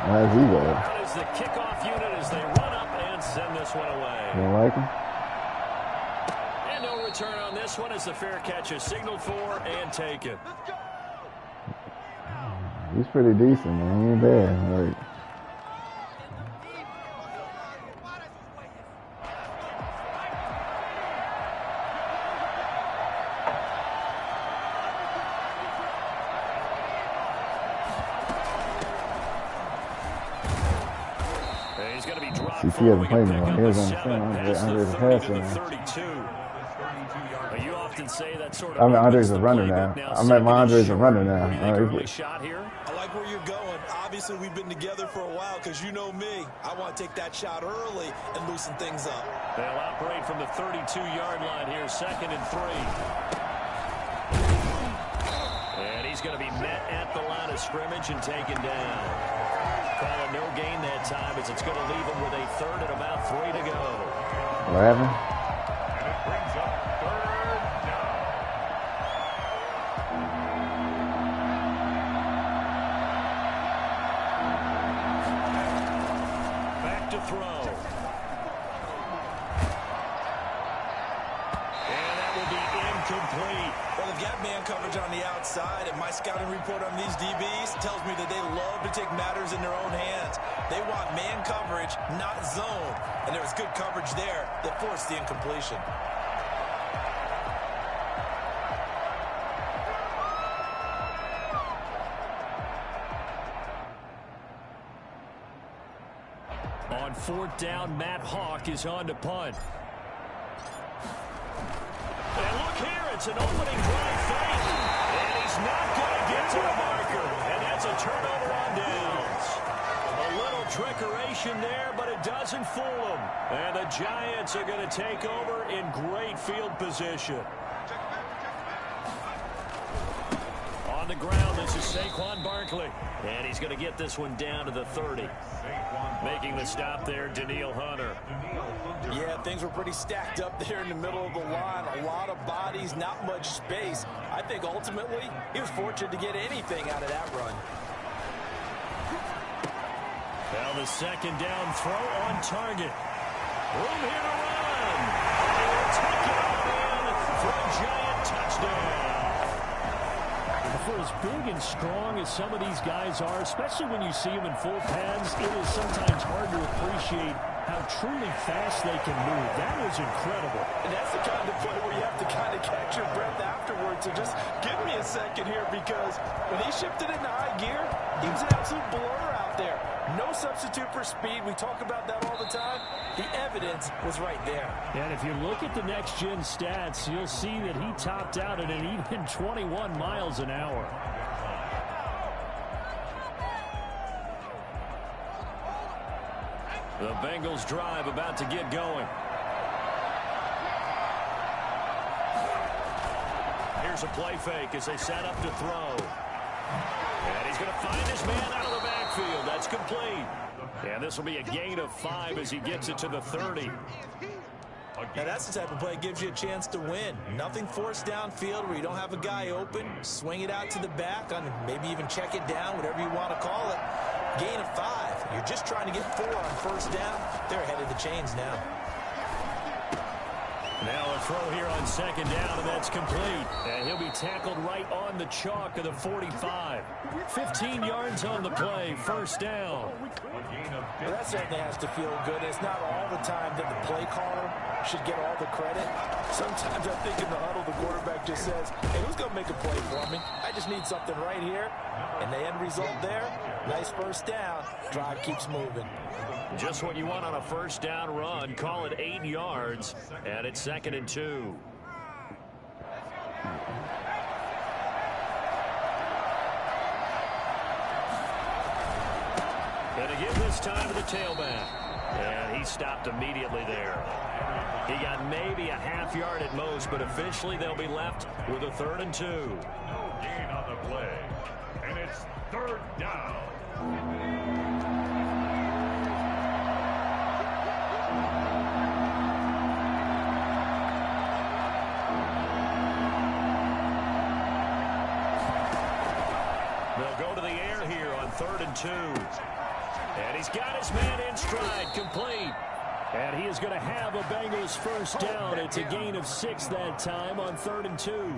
How's he go? That is the kickoff unit as they run up and send this one away. You don't like him? And no return on this one as the fair catch is signaled for and taken. He's pretty decent, man. He ain't bad. Like, he's going to be dropped. he hasn't played in a while. He was on the phone. Andre's a passer. You often say that sort of. I mean, Andre's a runner now. I mean, my Andre's a runner now. Shot here. I like where you're going. Obviously, we've been together for a while because you know me. I want to take that shot early and loosen things up. They'll operate from the 32-yard line here, 2nd and 3. And he's going to be met at the line of scrimmage and taken down. Call it no gain that time as it's going to leave him with a 3rd and about 3 to go. What happened? Throw. And that will be incomplete. Well, they've got man coverage on the outside, and my scouting report on these DBs tells me that they love to take matters in their own hands. They want man coverage, not zone. And there was good coverage there that forced the incompletion. On 4th down, Matt Hawk is on to punt. And look here, it's an opening drive fake. And he's not going to get to the marker. And that's a turnover on downs. A little trickeration there, but it doesn't fool them. And the Giants are going to take over in great field position. On the ground, this is Saquon Barkley. And he's going to get this one down to the 30. Making the stop there, Daniil Hunter. Yeah, things were pretty stacked up there in the middle of the line. A lot of bodies, not much space. I think ultimately he was fortunate to get anything out of that run. Well, the 2nd down throw on target. Room here to run. And he will take it on in for a Giant touchdown. For as big and strong as some of these guys are, especially when you see them in full pads, it is sometimes hard to appreciate how truly fast they can move. That was incredible. And that's the kind of play where you have to kind of catch your breath afterwards. So just give me a second here, because when he shifted into high gear, he was an absolute blur out there. No substitute for speed. We talk about that all the time. The evidence was right there. And if you look at the next-gen stats, you'll see that he topped out at an even 21 miles an hour. The Bengals drive about to get going. Here's a play fake as they set up to throw. And he's going to find his man out of the backfield. That's complete. And this will be a gain of 5 as he gets it to the 30. Now that's the type of play that gives you a chance to win. Nothing forced downfield where you don't have a guy open. Swing it out to the back, on maybe even check it down, whatever you want to call it. Gain of 5. You're just trying to get 4 on 1st down. They're ahead of the chains now. Now a throw here on 2nd down, and that's complete. And he'll be tackled right on the chalk of the 45. 15 yards on the play, 1st down. Well, that certainly has to feel good. It's not all the time that the play caller should get all the credit. Sometimes I think in the huddle, the quarterback just says, hey, who's going to make a play for me? I just need something right here. And the end result there, nice 1st down. Drive keeps moving. Just what you want on a 1st down run. Call it 8 yards, and it's 2nd and 2. And again this time to the tailback. And he stopped immediately there. He got maybe a half yard at most, but officially they'll be left with a 3rd and 2. No gain on the play, and it's 3rd down. They'll go to the air here on 3rd and 2. And he's got his man in stride, complete. And he is going to have a Bengals first down. It's a gain of 6 that time on 3rd and 2.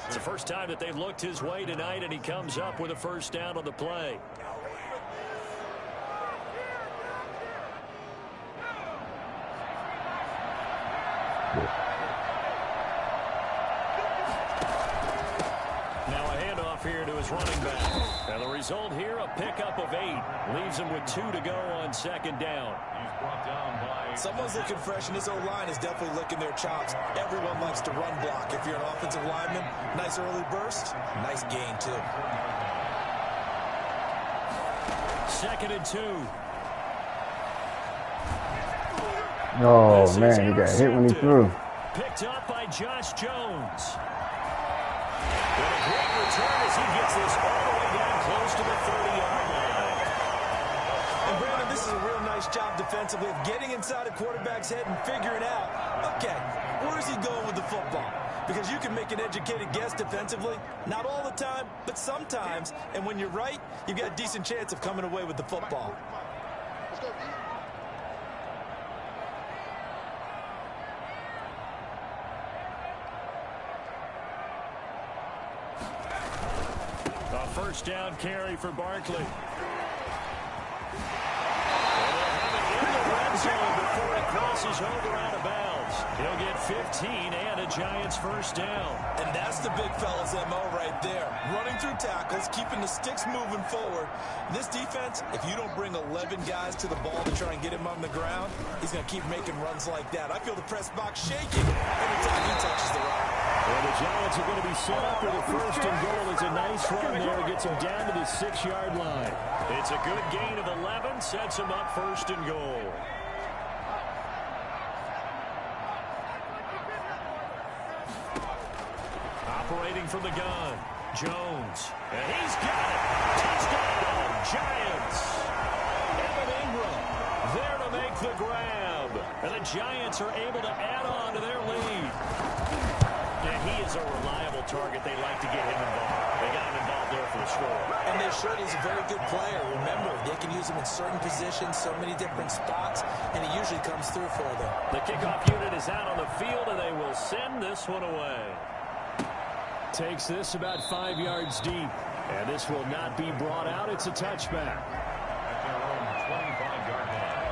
It's the first time that they've looked his way tonight, and he comes up with a first down on the play. Now a handoff here to his running back. And the result here, a pickup of 8. Leaves him with 2 to go on 2nd down. Someone's looking fresh, and his O-line is definitely licking their chops. Everyone likes to run block. If you're an offensive lineman, nice early burst, nice gain, too. 2nd and 2. Oh, man, he got hit when he threw. Picked up by Josh Jones. And a great return as he gets this all the way down close to the 30-yard line. And Brandon, this is a real nice job defensively of getting inside a quarterback's head and figuring out, okay, where is he going with the football? Because you can make an educated guess defensively, not all the time, but sometimes. And when you're right, you've got a decent chance of coming away with the football. A first down carry for Barkley. And they'll have it in the red zone before it crosses over out of bounds. He'll get 15 and a Giants first down. And that's the big fella's MO right there. Running through tackles, keeping the sticks moving forward. This defense, if you don't bring 11 guys to the ball to try and get him on the ground, he's going to keep making runs like that. I feel the press box shaking every time he touches the rock. Well, the Giants are going to be set up with a first and goal. It's a nice run there. Gets him down to the 6-yard line. It's a good gain of 11. Sets him up first and goal. Operating from the gun, Jones. And he's got it. Touchdown, Giants. Evan Ingram there to make the grab. And the Giants are able to add on to their lead. And he is a reliable target. They like to get him involved. They got him involved there for the score. And they should. He's a very good player. Remember, they can use him in certain positions, so many different spots, and he usually comes through for them. The kickoff unit is out on the field, and they will send this one away. Takes this about 5 yards deep. And this will not be brought out. It's a touchback. At their own 25-yard line.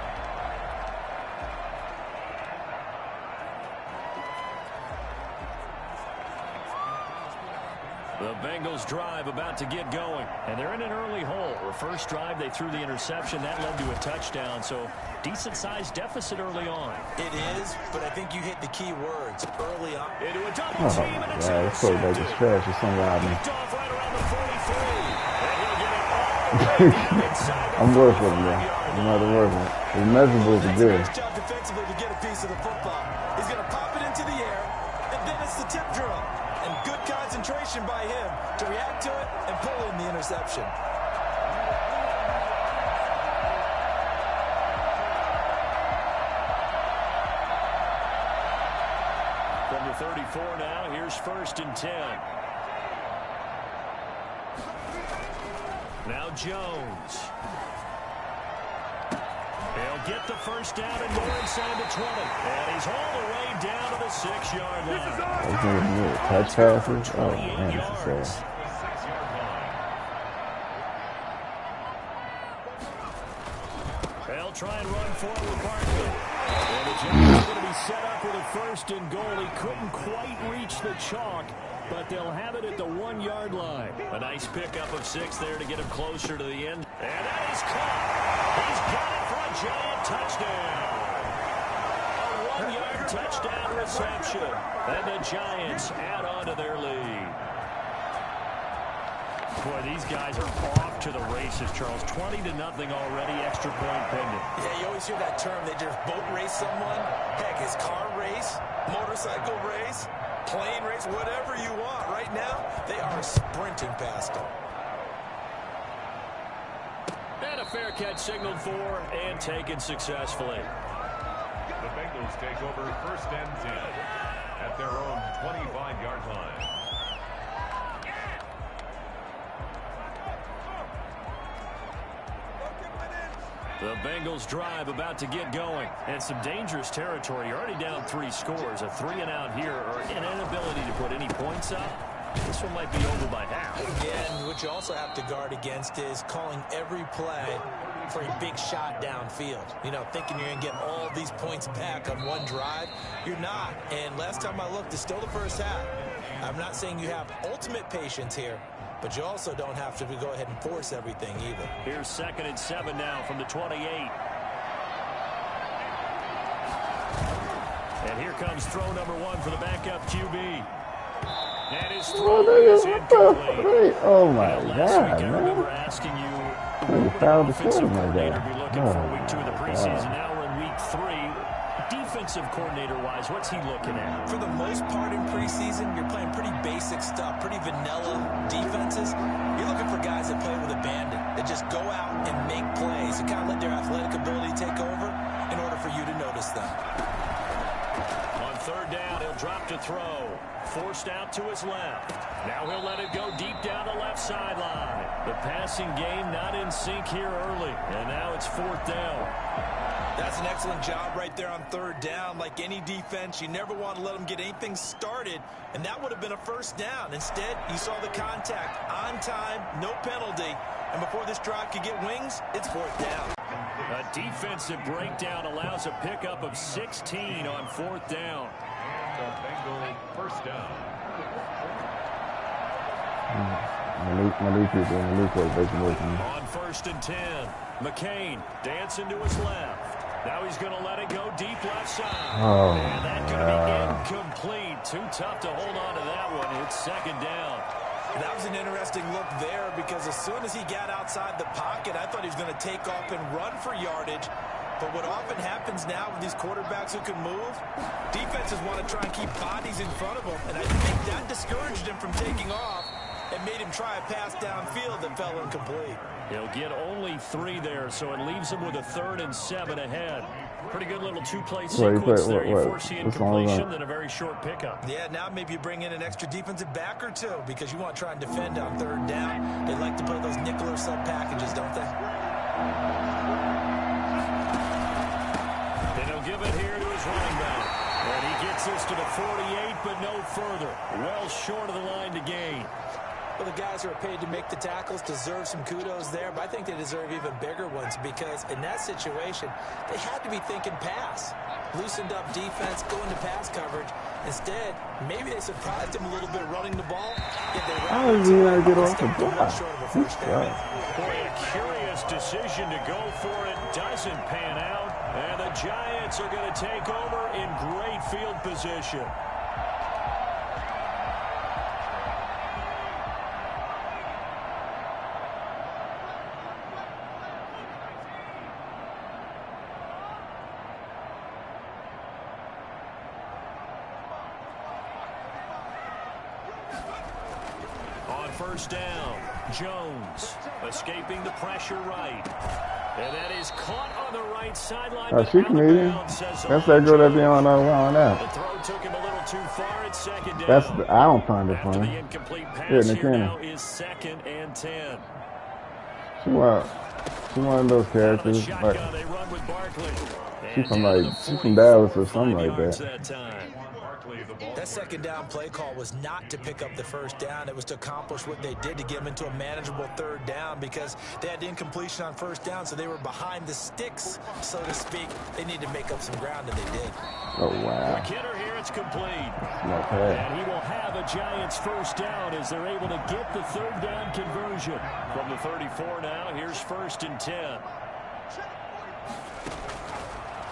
The Bengals drive about to get going. And they're in an early hole. Their first drive, they threw the interception. That led to a touchdown. So decent-sized deficit early on. It is, but I think you hit the key words early on. Into a double Oh, team, my and it's God, this quarterback is trash. It's somebody. picked off right around the 43. And he'll get it all the way down inside the I'm working with him, man. I'm not working. His measurables are good. Nice job defensively to get a piece of the football. He's going to pop it into the air, and then it's the tip drill. And good concentration by him to react to it and pull in the interception. From the 34 now, here's 1st and 10. Now Jones. He'll get the first down and more inside the 20. And he's all the way down to the 6-yard line. He's going to get touch passes. Oh, man, this is sad. They'll try and run forward with Barkley. And the Giants are going to be set up with a 1st and goal. He couldn't quite reach the chalk, but they'll have it at the 1-yard line. A nice pickup of 6 there to get him closer to the end. And that is caught. He's got it for a Giant touchdown. A 1-yard touchdown reception. And the Giants add on to their lead. Boy, these guys are off to the races, Charles. 20-0 already, extra point pending. Yeah, you always hear that term. They just boat race someone. Heck, his car race, motorcycle race, plane race, whatever you want. Right now, they are sprinting past him. And a fair catch signaled for and taken successfully. The Bengals take over 1st and 10 at their own 25-yard line. The Bengals drive about to get going. And some dangerous territory. You're already down 3 scores. A 3-and-out here or an inability to put any points up. This one might be over by half. Again, what you also have to guard against is calling every play for a big shot downfield. You know, thinking you're going to get all these points back on one drive. You're not. And last time I looked, it's still the first half. I'm not saying you have ultimate patience here, but you also don't have to go ahead and force everything either. Here's 2nd and 7 now from the 28. And here comes throw number 1 for the backup QB. And his throw is incomplete. Oh my Last God, week I man. remember asking you, You what would fouled an the offensive quarterback coordinator there. be looking Oh for week 2 of the my preseason? God. Now we're in week 3. Defensive coordinator-wise, what's he looking at? For the most part in preseason, you're playing pretty basic stuff, pretty vanilla defenses. You're looking for guys that play with abandon, that just go out and make plays and kind of let their athletic ability take over in order for you to notice them. On 3rd down, he'll drop to throw. Forced out to his left. Now he'll let it go deep down the left sideline. The passing game not in sync here early, and now it's 4th down. That's an excellent job right there on 3rd down. Like any defense, you never want to let them get anything started, and that would have been a 1st down. Instead, you saw the contact on time, no penalty, and before this drive could get wings, it's 4th down. A defensive breakdown allows a pickup of 16 on 4th down. Bengal 1st down. My new quarterback working. On 1st and 10, McCain dancing to his left. Now he's going to let it go deep left side. Oh, and that going to be incomplete. Too tough to hold on to that one. It's 2nd down. That was an interesting look there because as soon as he got outside the pocket, I thought he was going to take off and run for yardage. But what often happens now with these quarterbacks who can move, defenses want to try and keep bodies in front of them. And I think that discouraged him from taking off and made him try a pass downfield that fell incomplete. He'll get only 3 there, so it leaves him with a 3rd and 7 ahead. Pretty good little 2-play sequence there. You force the incompletion, then a very short pickup. Yeah, now maybe you bring in an extra defensive back or 2 because you want to try and defend on 3rd down. They like to play those nickel or sub packages, don't they? Then he'll give it here to his running back. And he gets this to the 48, but no further. Well short of the line to gain. Well, the guys who are paid to make the tackles deserve some kudos there, but I think they deserve even bigger ones because in that situation, they had to be thinking pass. Loosened up defense, going to pass coverage. Instead, maybe they surprised him a little bit running the ball. How did he not get off the block? Boy, a curious decision to go for it. Doesn't pan out. And the Giants are going to take over in great field position. On 1st down, Jones escaping the pressure right. And that is caught on the right sideline. She Canadian. That's that girl that be on that. The throw took him a little too far at 2nd down. That's I don't find it After funny. the incomplete pass Yeah, here now McKinney. is 2nd and 10. She one of those characters. Like, Shotgun, they run with Barkley. she's from Dallas or something like that. That 2nd down play call was not to pick up the 1st down. It was to accomplish what they did to get them into a manageable 3rd down because they had incompletion on 1st down, so they were behind the sticks, so to speak. They needed to make up some ground, and they did. Oh wow. McKinnon here, it's complete. Not bad. And he will have a Giants 1st down as they're able to get the 3rd down conversion. From the 34 now, here's 1st and 10.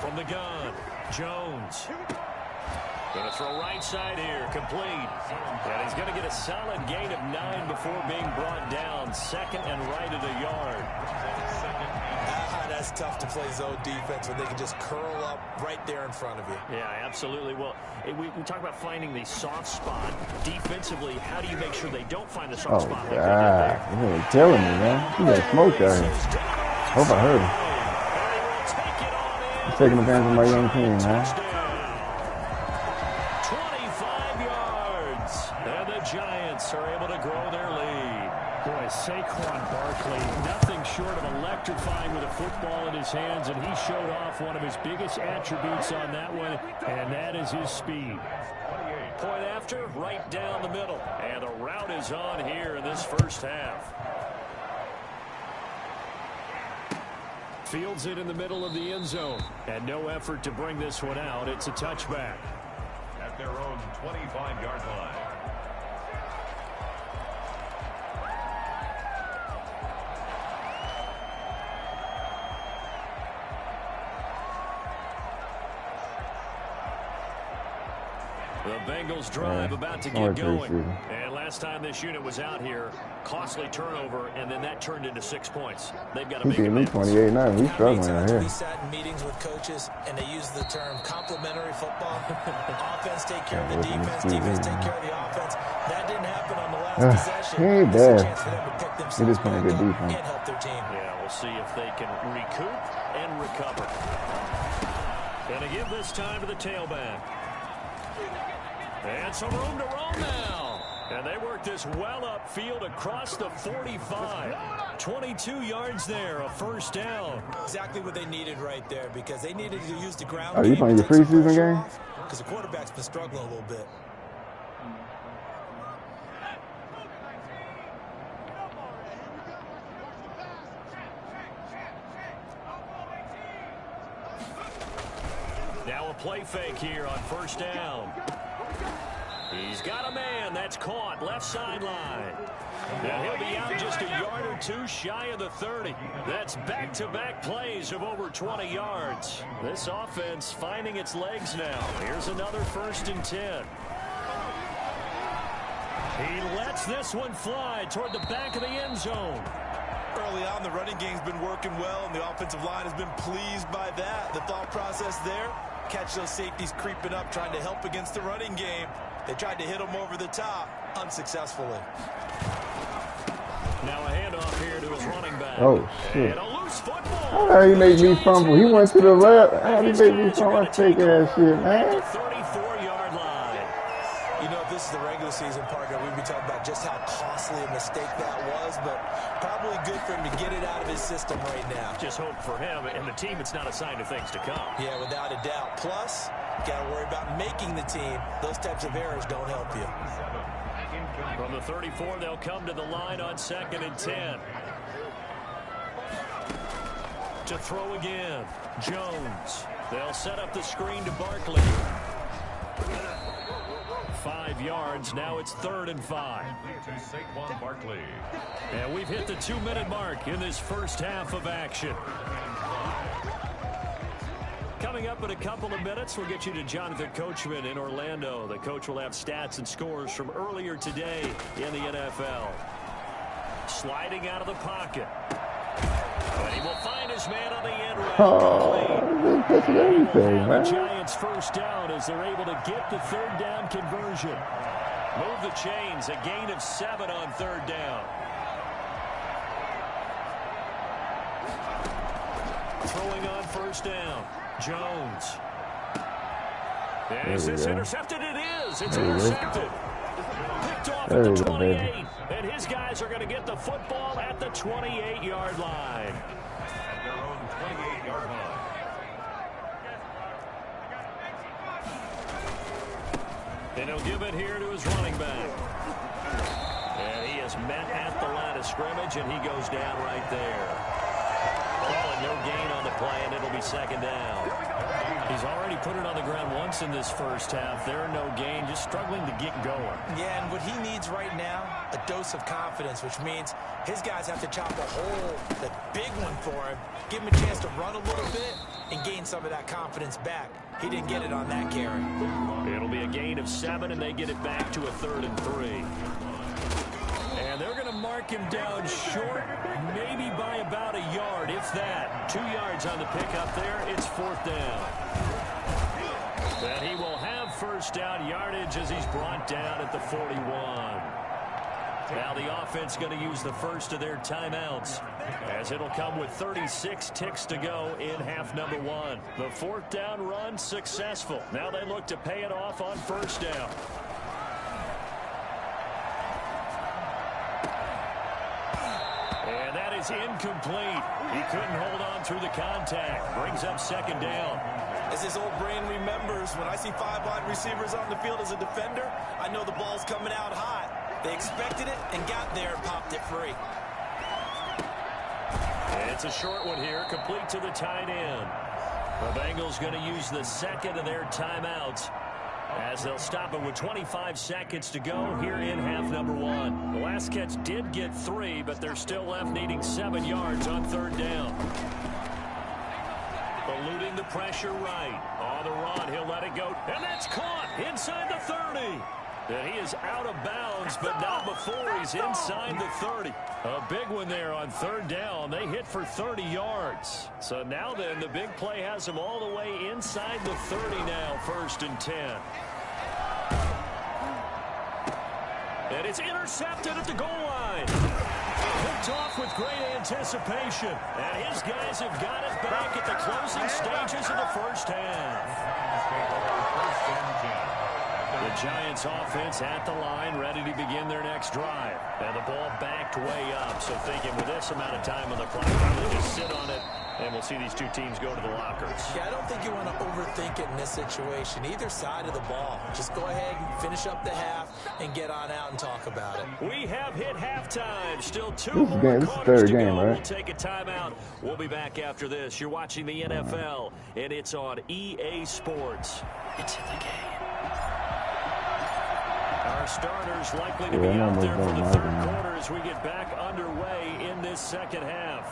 From the gun, Jones. Going to throw right side here, complete. And he's going to get a solid gain of 9 before being brought down. 2nd and right of the yard. That's tough to play zone defense when they can just curl up right there in front of you. Yeah, absolutely. Well, we talk about finding the soft spot. Defensively, how do you make sure they don't find the soft spot like they did there? You're killing me, man. You got smoked out here. Hope I heard him. I'm taking advantage of my young team, man. 25 yards. And the Giants are able to grow their lead. Boy, Saquon Barkley, nothing short of electrifying with a football in his hands, and he showed off one of his biggest attributes on that one, and that is his speed. Point after, right down the middle, and the route is on here in this first half. Fields it in the middle of the end zone, and no effort to bring this one out. It's a touchback. At their own 25-yard line. The Bengals drive about to get going. And last time this unit was out here, costly turnover, and then that turned into 6 points. They've got to make it. 28-9. He's struggling out here. We sat in meetings with coaches, and they use the term complementary football. Offense take care of the defense, defense take care of the offense. That didn't happen on the last possession. He ain't It's a bad. chance for them to pick He themselves just playing good back up defense. and help their team. Yeah, we'll see if they can recoup and recover. And to give this time to the tailback. And some room to roam now. And they work this well upfield across the 45. 22 yards there, a first down. Exactly what they needed right there, because they needed to use the ground Oh, you playing your preseason game? because the quarterback's been struggling a little bit. Now a play fake here on first down. He's got a man. That's caught. Left sideline. And he'll be out just a yard or two shy of the 30. That's back-to-back plays of over 20 yards. This offense finding its legs now. Here's another 1st and 10. He lets this one fly toward the back of the end zone. Early on, the running game's been working well, and the offensive line has been pleased by that. The thought process there, catch those safeties creeping up, trying to help against the running game. They tried to hit him over the top, unsuccessfully. Now a handoff here to his running back. Oh, shit. And a loose football. How he made me fumble? He went to the left. How he made me fumble? That fake ass shit, The man. 34-yard line. You know, if this is the regular season, partner, we'd be talking about just how costly a mistake that was, but probably good for him to get it out of his system right now. Just hope for him and the team it's not a sign of things to come. Yeah, without a doubt. Plus, got to worry about making the team. Those types of errors don't help you. From the 34, they'll come to the line on 2nd and 10. To throw again, Jones. They'll set up the screen to Barkley. 5 yards. Now it's 3rd and 5. To Saquon Barkley. And we've hit the 2-minute mark in this first half of action. Coming up in a couple of minutes, we'll get you to Jonathan Coachman in Orlando. The coach will have stats and scores from earlier today in the NFL. Sliding out of the pocket. But he will find his man on the end route. Oh, that's everything, The man. Giants first down as they're able to get the 3rd down conversion. Move the chains, a gain of 7 on 3rd down. Throwing on first down, Jones. And is this intercepted? It is. It's intercepted. Picked off at the 28. And his guys are going to get the football at the 28-yard line. At their own 28-yard line. And he'll give it here to his running back. And he is met at the line of scrimmage, and he goes down right there. Calling no gain on the play, and it'll be 2nd down. He's already put it on the ground once in this first half. There, no gain, just struggling to get going. Yeah, and what he needs right now, a dose of confidence, which means his guys have to chop a hole, the big one for him, give him a chance to run a little bit and gain some of that confidence back. He didn't get it on that carry. It'll be a gain of 7, and they get it back to a 3rd and 3. And they're going to mark him down short, maybe by about a yard, if that. 2 yards on the pickup there. It's 4th down. And he will have first down yardage as he's brought down at the 41. Now the offense going to use the first of their timeouts, as it'll come with 36 ticks to go in half number 1. The 4th down run successful. Now they look to pay it off on first down. And that is incomplete. He couldn't hold on through the contact. Brings up second down. As his old brain remembers, when I see 5 wide receivers on the field as a defender, I know the ball's coming out hot. They expected it and got there and popped it free. It's a short one here, complete to the tight end. The Bengals going to use the second of their timeouts as they'll stop it with 25 seconds to go here in half number 1. The last catch did get 3, but they're still left needing 7 yards on third down. Eluding the pressure right. On the run, he'll let it go. And that's caught inside the 30. And he is out of bounds, but not before he's inside the 30. A big one there on third down. They hit for 30 yards. So now then, the big play has him all the way inside the 30 now, 1st and 10. And it's intercepted at the goal line. Picked off with great anticipation. And his guys have got it back at the closing stages of the first half. The Giants offense at the line, ready to begin their next drive. And the ball backed way up. So thinking with this amount of time on the clock, probably just sit on it, and we'll see these two teams go to the lockers. Yeah, I don't think you want to overthink it in this situation. Either side of the ball. Just go ahead and finish up the half and get on out and talk about it. We have hit halftime. Still two This more is quarters third to game, go. right? We'll take a timeout. We'll be back after this. You're watching the NFL, and it's on EA Sports. It's in the game. Our starters likely to be out there for the third quarter as we get back underway in this second half.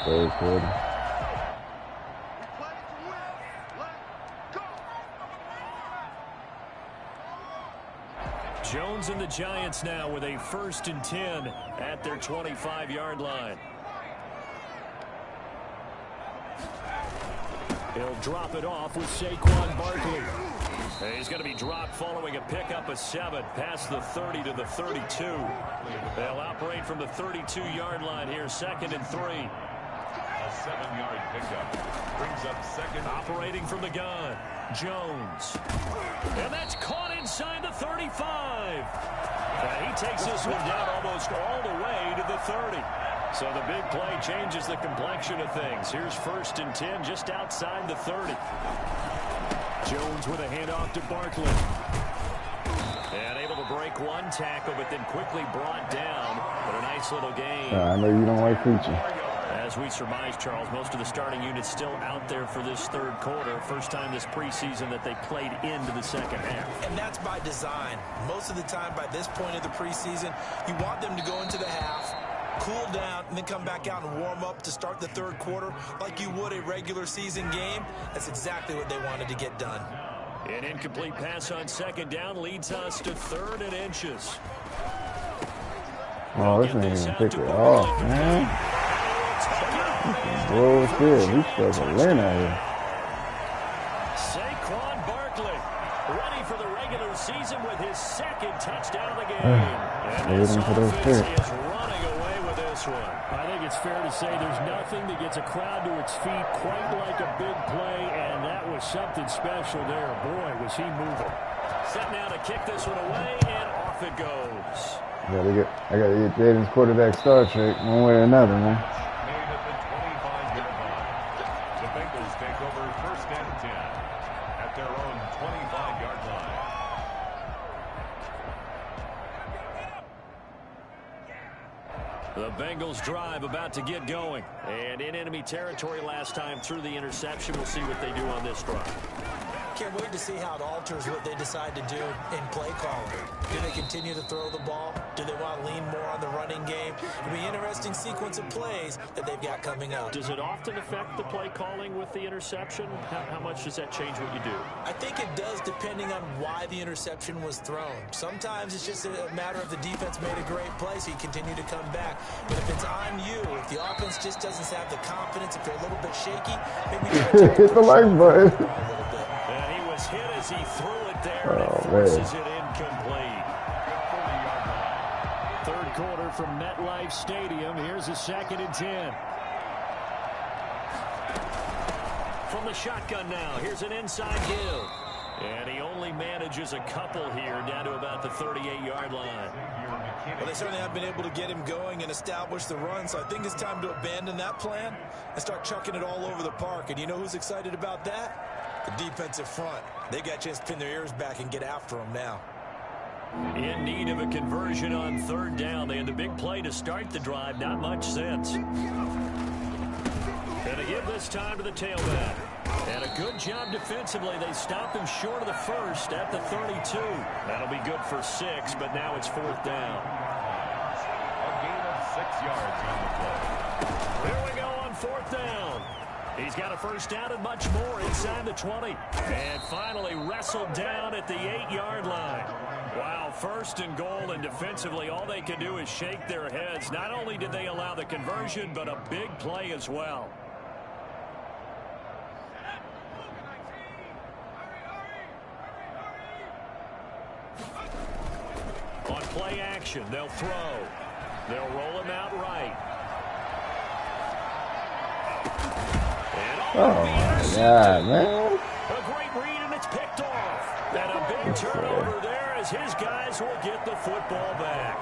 Third quarter. Jones and the Giants now with a 1st and 10 at their 25-yard line. He'll drop it off with Saquon Barkley. He's going to be dropped following a pickup of 7 past the 30 to the 32. They'll operate from the 32-yard line here, 2nd and 3. A 7-yard pickup brings up second. Operating from the gun, Jones. And that's caught inside the 35. And he takes this one down almost all the way to the 30. So the big play changes the complexion of things. Here's 1st and 10 just outside the 30. Jones with a handoff to Barkley. And able to break one tackle, but then quickly brought down. But a nice little gain. I know you don't like preaching. As we surmise, Charles, most of the starting units still out there for this third quarter. First time this preseason that they played into the second half. And that's by design. Most of the time by this point of the preseason, you want them to go into the half, cool down, and then come back out and warm up to start the third quarter like you would a regular season game. That's exactly what they wanted to get done. An incomplete pass on second down leads us to 3rd and inches. Oh, this ain't even pick it off, man. Bullshit, we supposed to win out here. Saquon Barkley ready for the regular season with his 2nd touchdown of the game. And this offense is running away with this one. I think it's fair to say there's nothing that gets a crowd to its feet quite like a big play, and that was something special there. Boy, was he moving. Set now to kick this one away, and off it goes. I gotta get Jaden's quarterback Star Trek one way or another, man. Made at the 25-yard line. The Bengals take over 1st and 10 at their own 25-yard line. The Bengals drive about to get going. And in enemy territory last time through the interception. We'll see what they do on this drive. Can't wait to see how it alters what they decide to do in play calling. Do they continue to throw the ball? Do they want to lean more on the running game? It'll be an interesting sequence of plays that they've got coming up. Does it often affect the play calling with the interception? How much does that change what you do? I think it does depending on why the interception was thrown. Sometimes it's just a matter of the defense made a great play, so you continue to come back. But if it's on you, if the offense just doesn't have the confidence, if they're a little bit shaky, maybe try to Hit the like button. a little bit. And he was hit as he threw it there, and it forces it incomplete. Third quarter from MetLife Stadium. Here's a 2nd and 10. From the shotgun now, here's an inside give. And he only manages a couple here down to about the 38-yard line. Well, they certainly have been able to get him going and establish the run, so I think it's time to abandon that plan and start chucking it all over the park. And you know who's excited about that? The defensive front. They got a chance to pin their ears back and get after him now. In need of a conversion on third down. They had the big play to start the drive. Not much sense. Going to give this time to the tailback. And a good job defensively. They stop him short of the first at the 32. That'll be good for 6, but now it's fourth down. A gain of 6 yards on the play. Here we go on fourth down. He's got a first down and much more inside the 20. And finally wrestled down at the 8-yard line. Wow, first and goal, and defensively all they can do is shake their heads. Not only did they allow the conversion, but a big play as well. On play action, they'll throw. They'll roll him out right. Oh, my God, man. A great read, and it's picked off. And a big turnover there as his guys will get the football back.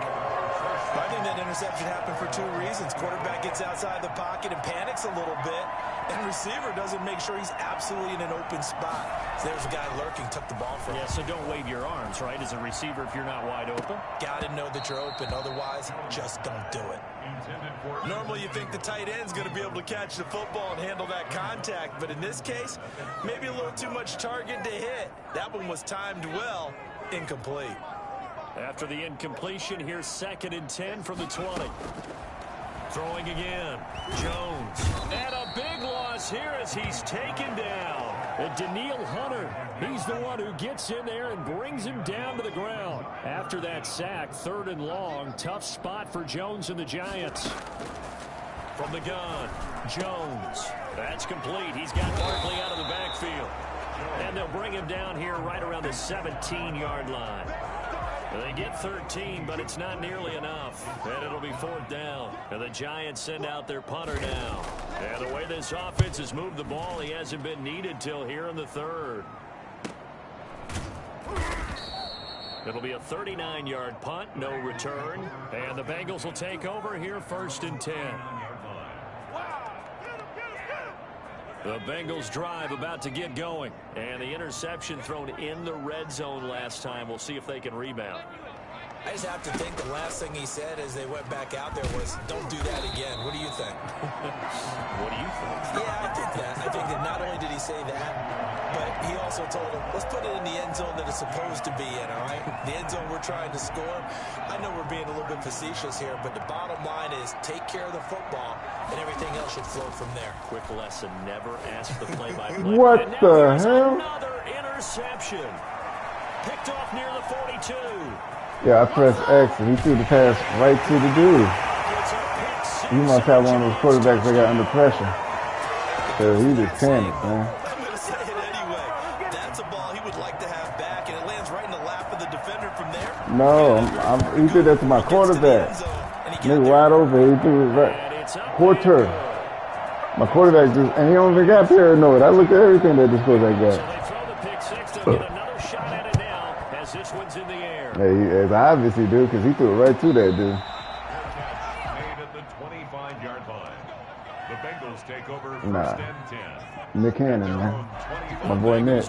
I think that interception happened for 2 reasons. Quarterback gets outside the pocket and panics a little bit, and receiver doesn't make sure he's absolutely in an open spot. So there's a guy lurking, took the ball from him. Yeah, so don't wave your arms, right, as a receiver if you're not wide open. Got to know that you're open. Otherwise, just don't do it. Normally, you think the tight end's going to be able to catch the football and handle that contact, but in this case, maybe a little too much target to hit. That one was timed well, incomplete. After the incompletion, here's 2nd and 10 from the 20. Throwing again. Jones. And a big loss here as he's taken down. And Daniil Hunter, he's the one who gets in there and brings him down to the ground. After that sack, 3rd and long, tough spot for Jones and the Giants. From the gun, Jones. That's complete. He's got Barkley out of the backfield. And they'll bring him down here right around the 17-yard line. They get 13, but it's not nearly enough. And it'll be 4th down. And the Giants send out their punter now. And the way this offense has moved the ball, he hasn't been needed till here in the 3rd. It'll be a 39-yard punt, no return. And the Bengals will take over here 1st and 10. The Bengals drive about to get going. And the interception thrown in the red zone last time. We'll see if they can rebound. I just have to think the last thing he said as they went back out there was, don't do that again. What do you think? What do you think? Yeah, I think that. I think that not only did he say that, but he also told him, let's put it in the end zone that it's supposed to be in, all right? The end zone we're trying to score. I know we're being a little bit facetious here, but the bottom line is take care of the football, and everything else should flow from there. Quick lesson, never ask the play-by-play. What the hell? Another interception. Picked off near the 42. Yeah, I pressed X, and he threw the pass right to the dude. He must have one of those quarterbacks that got under pressure. So he just panicked, man. I'm going to say it anyway. That's a ball he would like to have back, and it lands right in the lap of the defender from there. No, he did that to my quarterback. Nigga wide open, he threw it right. Quarter. My quarterback just, and he don't even got paranoid. I looked at everything that this quarterback got. So they throw the pick six. They'll get another shot at it now as this one's in the air. Yeah, it's obvious he do, because he threw it right to that dude. Made at the 25-yard line. The Bengals take over 1st and 10. Nick Cannon, man. My boy Nick.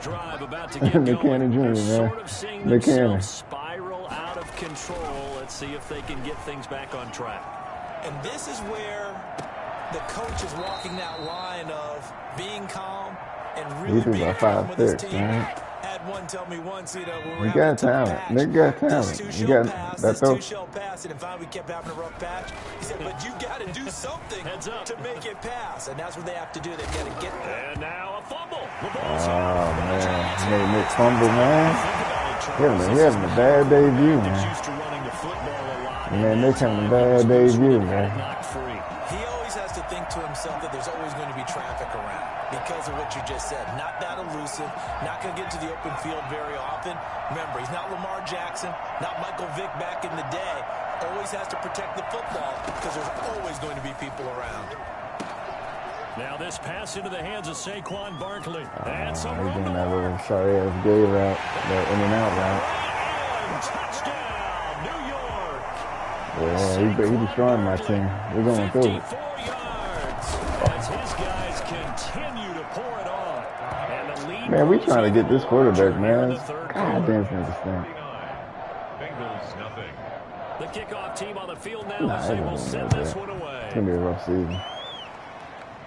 Nick Cannon Jr., man. Sort of seeing Nick Cannon. themselves spiral out of control. Let's see if they can get things back on track. And this is where the coach is walking that line of being calm and really being calm with his team. Man. Had one tell me once, you know, when You we're got having a tough talent. patch, Nick got this talent. two You shall got pass, that this though. two shall pass, and finally we kept having a rough patch. He said, but you got to do something to make it pass, and that's what they have to do. They've got to get there. And now a fumble. Oh, man. He made Nick fumble, man. He having a bad debut, man. Man, Nick's having a bad debut, man. He always has to think to himself that there's always going to be traffic around because of what you just said. Not that elusive, not going to get to the open field very often. Remember, he's not Lamar Jackson, not Michael Vick back in the day. Always has to protect the football because there's always going to be people around. Now this pass into the hands of Saquon Barkley. He's doing that little sorry-ass gay route, that in and out route. Touchdown, New York. Yeah, he destroying my team. We're going through it. 54 yards as his guys continue to pour it on. And the lead Man, we trying to get this quarterback, here in man. the third God quarter. damn, this nigga stink. Bengals nothing. The kickoff team on the field now Nah, as it they will doesn't send matter. this one away. It's gonna be a rough season.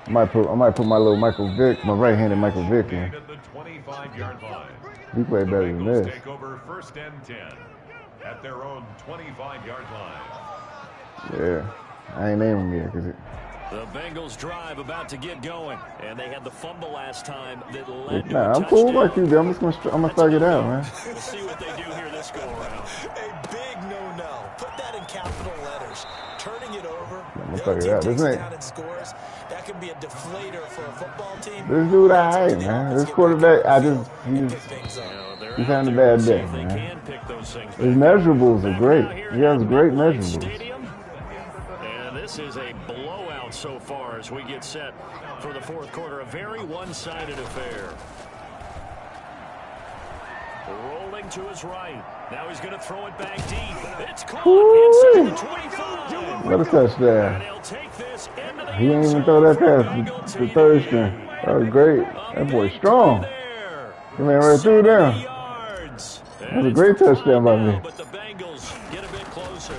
I might put my little Michael Vick, my right-handed Michael Vick in. At the 25-yard line. He played The better than Bengals this. take over 1st and 10 at their own 25-yard line. Yeah, I ain't naming him yet because The Bengals drive about to get going, and they had the fumble last time that led to nah, a I'm cool touchdown. like you, dude. I'm gonna thug it out, man. We'll see what they do here this go around. A big no-no. Put that in capital letters. Turning it over. I'm The gonna other thug it team out. takes This it ain't. down and scores. That can be a deflator for a football team. This dude, alright, man. This quarterback, he's having a bad day, man. His measurables are great. He has great measurables. And this is a blowout so far as we get set for the fourth quarter. A very one-sided affair. Rolling to his right. Now he's going to throw it back deep. It's caught inside the 25. What a touchdown. And he'll take this into the He ain't end even zone throw that for pass Bengal to TD. third string. That was great. That boy strong. There. He ran right through there. 70 yards. That was a great touchdown by me. But the Bengals get a bit closer.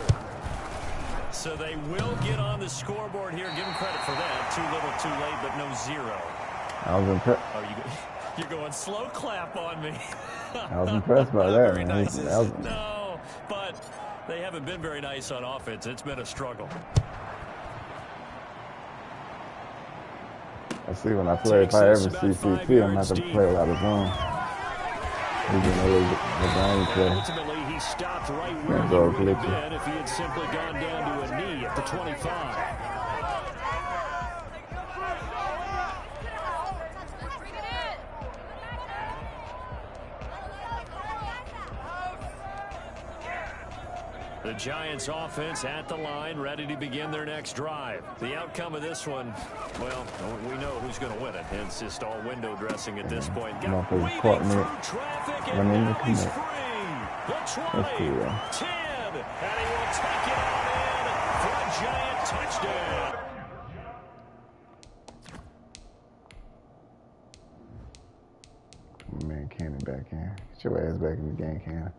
So they will get on the scoreboard here. Give them credit for that. Too little, too late, but no zero. I was impressed. Oh, you're going slow clap on me. I was impressed by that, man. Nice. No, but they haven't been very nice on offense. It's been a struggle. I see when I play, if I ever see CT, I'm going to have to play a lot of zone. He's going to LeBron play. Ultimately, he stopped right where That's he all would have glitchy. been if he had simply gone down to a knee at the 25. The Giants offense at the line, ready to begin their next drive. The outcome of this one, well, we know who's going to win it. It's just all window dressing at this point. Motherfucker caught me running the commit. That's cool, though. 10, and he will take it on in for a Giant touchdown. Man, Cannon back in. Get your ass back in the game, Cannon.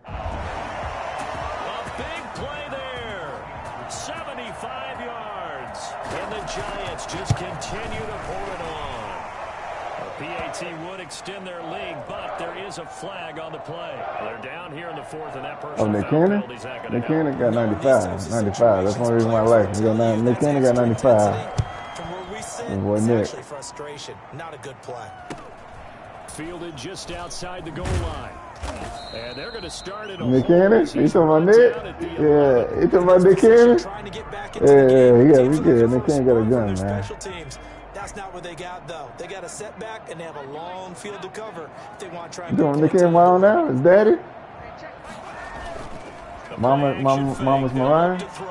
A big play there. 75 yards. And the Giants just continue to pour it on. A PAT would extend their lead, but there is a flag on the play. They're down here in the fourth, and that person. Oh, Nick Cannon? Nick Cannon got 95. 95. That's one reason why I like him. Nick Cannon got 95. From where we sit, Boy, it's Nick. actually frustration. Not a good play. Fielded just outside the goal line. And they're going to start it. Nick Cannon? You talking about Nick? Yeah, you talking about Nick Cannon? Trying to get back into the game. Yeah, we Teams good. looking Nick for Cannon got a scoring gun, from their man. special teams. That's not what they got, though. They got a setback, and they have a long field to cover if they want to try and You get doing Nick points Cannon on the wild board. now? His daddy? Mama's To Mariah? throw.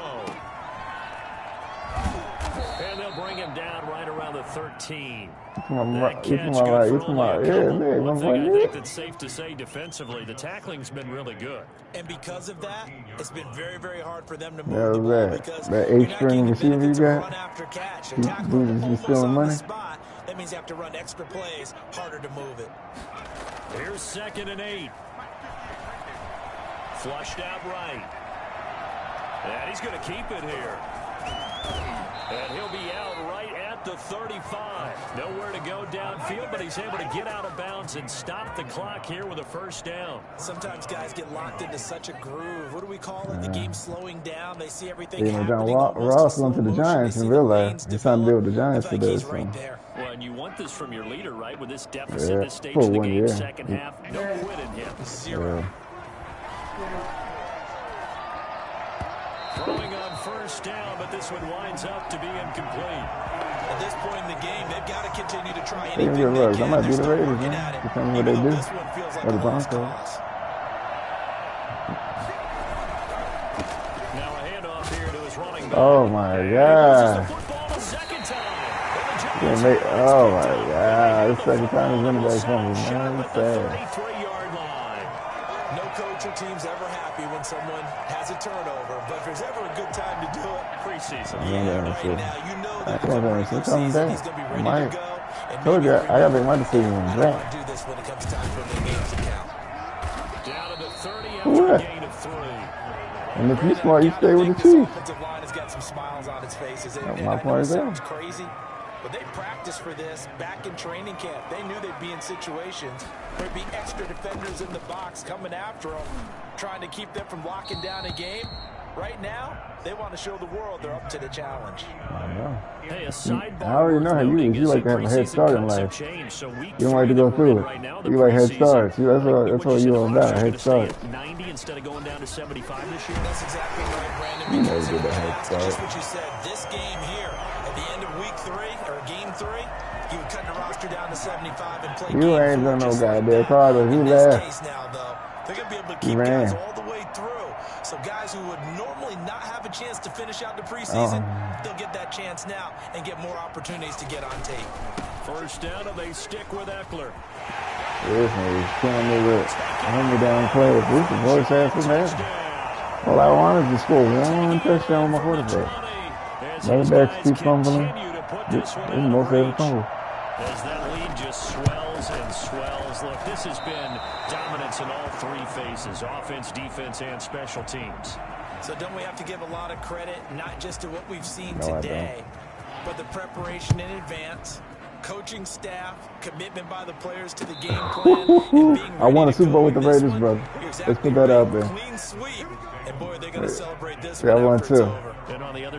And they'll bring him down right around the 13. You That catch good for yeah, only a Nick, couple. my One boy thing I think Nick. that's safe to say defensively, the tackling's been really good. And because of that, it's been very, very hard for them to move That the was ball that. because That you're not eight-string getting the receiver you benefits of got? run after catch. He- They're tackling dude, them he almost stealing on money? the spot. That means you have to run extra plays, harder to move it. Here's 2nd and 8. Flushed out right. And he's going to keep it here. And he'll be out right at the 35. Nowhere to go downfield, but he's able to get out of bounds and stop the clock here with a first down. Sometimes guys get locked into such a groove. What do we call it? The game slowing down. They see everything You know, John happening. almost in Ross slow went to the motion. Giants They in see real the life. lanes He's trying to deal with the develop. Giants I think today. he's So. right there. Well, and you want this from your leader, right? With this deficit, Yeah, this stage for of the 1 game, year. second half, no quit in him. Zero. Throwing on first down, but this one winds up to be incomplete. At this point in the game, they've got to continue to try They can anything get they rugs. I can. might They're be the still Raiders, working man. at it. Depending on what Even they though do. this one feels like Or the a lost Broncos. cause. Now a handoff here to his running back. Oh, my Loses God. the football a second time. Oh, my God. This second time he's running back from me, man. It's sad. 33-yard line. No coach or team's ever happy when someone has a turnover, but if there's ever a good time to do it, preseason. Yeah, right now, you know that come regular season, he's going to be ready to go. And told you, I got to make my decision in I don't want to do this when it comes time for the games to count. Down to the 30 after a gain of 3. And if you smart, you stay with the Chiefs. Offensive line has got some smiles on its faces. And My I know point it is sounds crazy, but they practiced for this back in training camp. They knew they'd be in situations where there'd be extra defenders in the box coming after them, trying to keep them from locking down a game. Right now, they want to show the world they're up to the challenge. I know. Hey, a sidebar I already know how you is. You like to have a head start in life. You don't like to go through it. You like head starts. That's what you all about, head start. 90 instead of going down to 75 this year. That's exactly right, Brandon. You never did that head start. Just what you said. This game here, at the end of week 3, or game 3, you would cut the roster down to 75 and play. You ain't done no goddamn Carter. You left. Case now, though, they're going to be able to keep guys all the way through. So guys who would normally not have a chance to finish out the preseason, they'll get that chance now and get more opportunities to get on tape. First down, and they stick with Eckler. This nigga's killing me with hand-me-down plays. This is the worst half of that. All I want is to score one touchdown with my quarterback. Running backs keep fumbling. This is most ever fumble. As that lead just swells and swells. Look, this has been dominance in all 3 phases, offense, defense, and special teams. So don't we have to give a lot of credit, not just to what we've seen today, but the preparation in advance, coaching staff, commitment by the players to the game plan, and being I won a Super Bowl with the Raiders, brother. Exactly. Let's put that out there. Clean sweep. And boy, they're going to celebrate this one after it's over.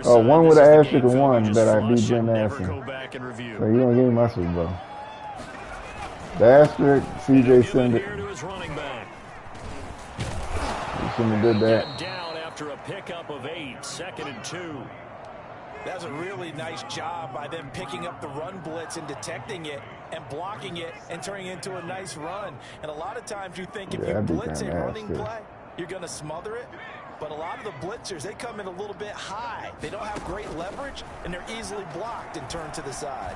Oh, one with an asterisk and one that I beat Jim Aston. So you don't give me my Super Bowl. The asterisk, CJ Sender. You shouldn't have did that. Down after a pickup of 8, 2nd and 2. That's a really nice job by them picking up the run blitz and detecting it and blocking it and turning it into a nice run. And a lot of times you think if you blitz a running play, you're going to smother it. But a lot of the blitzers, they come in a little bit high. They don't have great leverage, and they're easily blocked and turned to the side.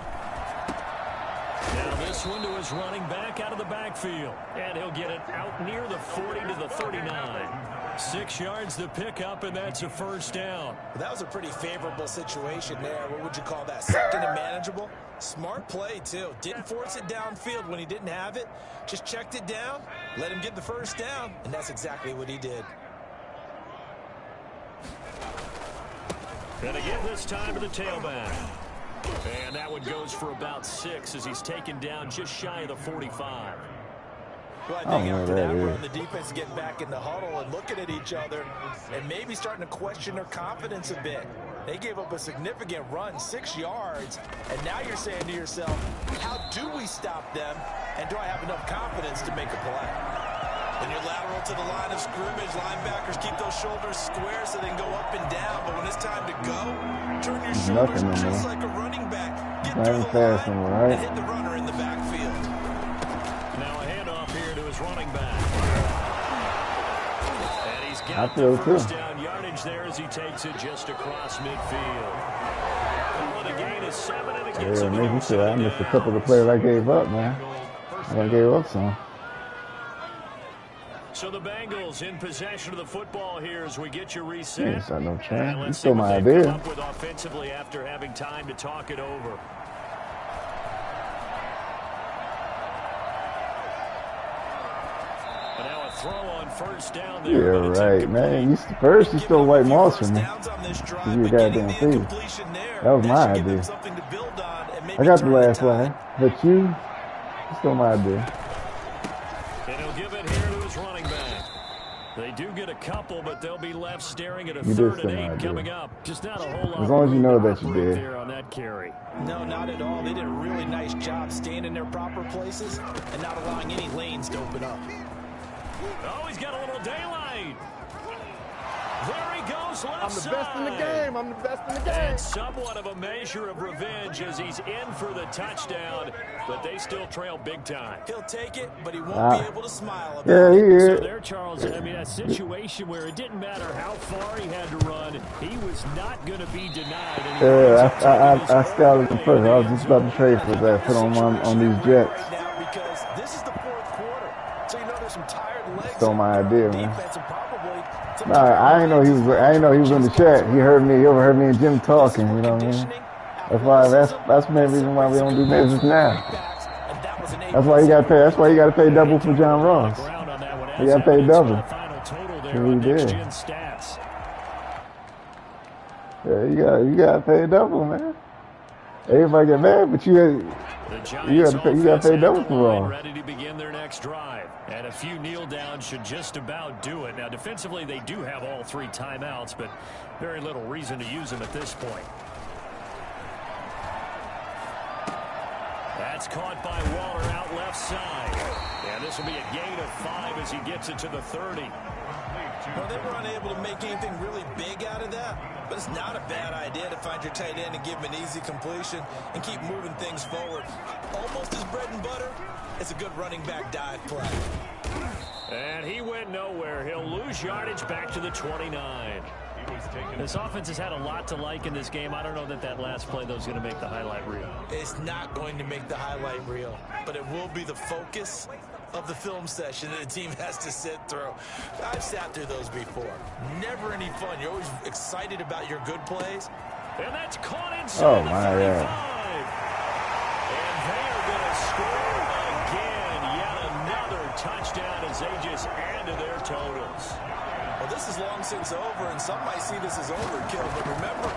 Now this one to his running back out of the backfield. And he'll get it out near the 40 to the 39. 6 yards to pick up, and that's a first down. That was a pretty favorable situation there. What would you call that? Second and manageable? Smart play, too. Didn't force it downfield when he didn't have it. Just checked it down, let him get the first down, and that's exactly what he did. And again this time to the tailback. And that one goes for about 6 as he's taken down just shy of the 45. Well, I think after that run, the defense getting back in the huddle and looking at each other and maybe starting to question their confidence a bit. They gave up a significant run, 6 yards, and now you're saying to yourself, how do we stop them, and do I have enough confidence to make a play? When you're lateral to the line of scrimmage, linebackers keep those shoulders square so they can go up and down, but when it's time to go, turn your shoulders just like a running back. Get through the line and hit the runner in the backfield. Now a handoff here to his running back. And he's got the first down yardage there as he takes it just across midfield. Well, the gain is 7, and it gets him making sure I missed a couple of the players I gave up, man. I gave up some. So the Bengals in possession of the football here as we get you reset. Yes, I know, Chad. You Let's stole see what my they idea. come up with offensively after having time to talk it over. And now a throw on first down there. Yeah, right, man. First, you stole White Moss from me. You were goddamn thief. That was my idea. I got the last line, but you stole my idea. And he'll give it here to his running back. They do get a couple, but they'll be left staring at a 3rd and 8 coming up. Just not a whole lot. As long as you know that you did. There on that carry. No, not at all. They did a really nice job staying in their proper places and not allowing any lanes to open up. Oh, he's got a little daylight. There he goes left I'm the best in the game. I'm the best in the game. And somewhat of a measure of revenge as he's in for the touchdown, but they still trail big time. He'll take it, but he won't be able to smile about it. So there, Charles, I mean, a situation where it didn't matter how far he had to run, he was not going to be denied. I scouted him first. I was just about to trade for that, put on these Jets. Right now because this is the 4th quarter, so you know there's some tired legs stole my idea, man. Nah, I didn't know he was in the chat. He overheard me and Jim talking. You know what I mean? That's the main reason why we don't do business now. That's why you got to pay. That's why you got to pay double for John Ross. You got to pay double. He did. Yeah, you got to pay double, man. Everybody get mad, but you got to pay double for Ross. Ready to begin their next drive, and a few kneel downs should just about do it. Now, defensively, they do have all 3 timeouts, but very little reason to use them at this point. That's caught by Waller out left side. And this will be a gain of 5 as he gets it to the 30. Well, they were unable to make anything really big out of that, but it's not a bad idea to find your tight end and give him an easy completion and keep moving things forward. Almost his bread and butter. It's a good running back dive play. And he went nowhere. He'll lose yardage back to the 29. This offense has had a lot to like in this game. I don't know that last play, though, is going to make the highlight reel. It's not going to make the highlight reel, but it will be the focus of the film session that the team has to sit through. I've sat through those before. Never any fun. You're always excited about your good plays. And that's caught inside the 35. God. And they are going to score again. Yet another touchdown as they just add to their totals. Well, this is long since over, and some might see this as overkill, but remember,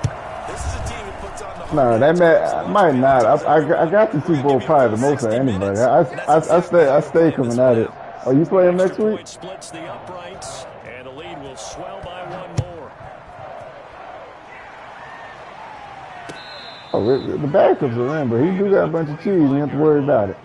this is a team that puts on the... No, that might not. I got the Super Bowl probably the most of anybody. I stay coming at it. Are you playing next week? Splits the uprights, and the lead will swell by 1 more. Oh, the backups are in, but he do got a bunch of cheese. You have to worry about it.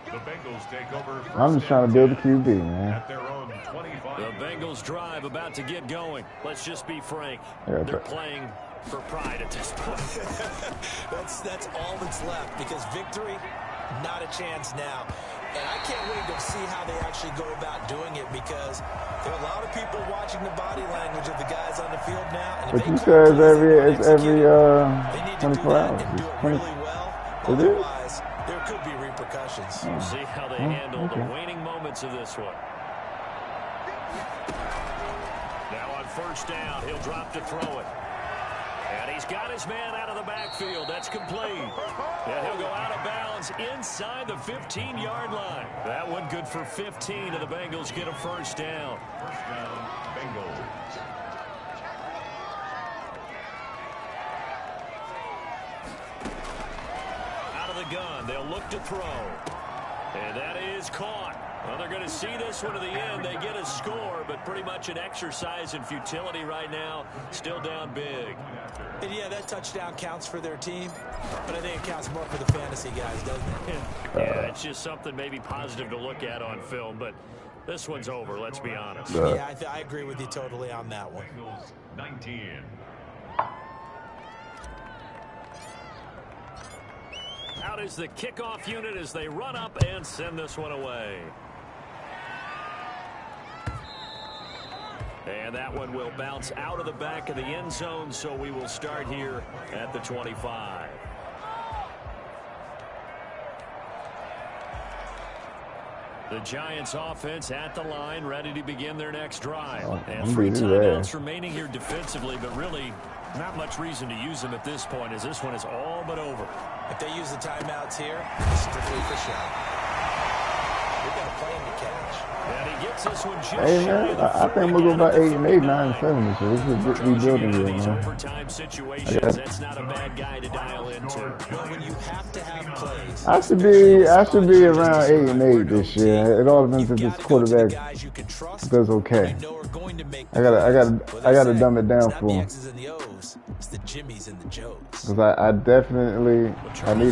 The Bengals take over. I'm just trying to build a QB, man. At their own 25. The Bengals drive about to get going. Let's just be frank. Yeah, they're playing for pride at this point. that's all that's left, because victory, not a chance now. And I can't wait to see how they actually go about doing it, because there are a lot of people watching the body language of the guys on the field now. And but you said it's every 24 hours. And do it really well. Otherwise, there could be repercussions. We'll see how they handle the waning moments of this one. Now on first down, he'll drop to throw it. And he's got his man out of the backfield. That's complete. And he'll go out of bounds inside the 15-yard line. That one good for 15, and the Bengals get a first down. First down, Bengals. Out of the gun, they'll look to throw. And that is caught. Well, they're going to see this one to the end. They get a score, but pretty much an exercise in futility right now. Still down big. And yeah, that touchdown counts for their team, but I think it counts more for the fantasy guys, doesn't it? Yeah, it's just something maybe positive to look at on film, but this one's over, let's be honest. Yeah, I agree with you totally on that one. Bengals 19. Out is the kickoff unit as they run up and send this one away. And that one will bounce out of the back of the end zone, so we will start here at the 25. The Giants offense at the line, ready to begin their next drive. And 3 timeouts remaining here defensively, but really not much reason to use them at this point, as this one is all but over. If they use the timeouts here, it's strictly for show. We've got a plane to catch. And he gets this one just hey, man, I think we'll go about 8 and 8, 9 and 7. So this is rebuilding here, man. Overtime situations, that's not a bad guy to dial into. Well, when you have to have plays, I should be around 8 and 8 this year. It all depends if this quarterback does okay. I gotta dumb it down for him. It's the Jimmies and the Joes. Because I definitely need